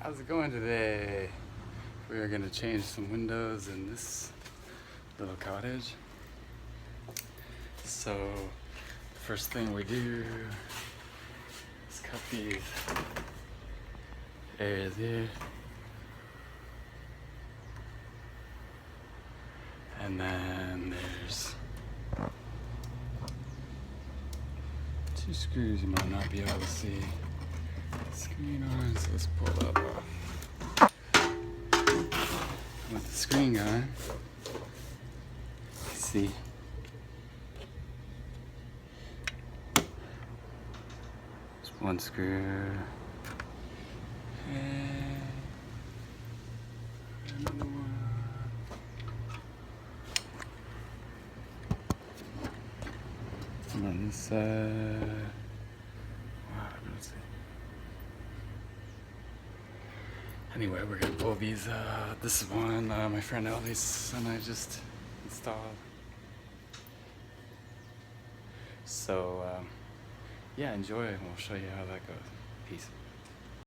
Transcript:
How's it going today? We are going to change some windows in this little cottage. So, first thing we do is cut these areas here. And then there's 2 screws you might not be able to see. Screen on, so let's pull that off. With the screen on, you see there's 1 screw and another one. And on this side. Anyway, we're gonna pull these. This is one my friend Elvis and I just installed. So yeah, enjoy, and we'll show you how that goes. Peace.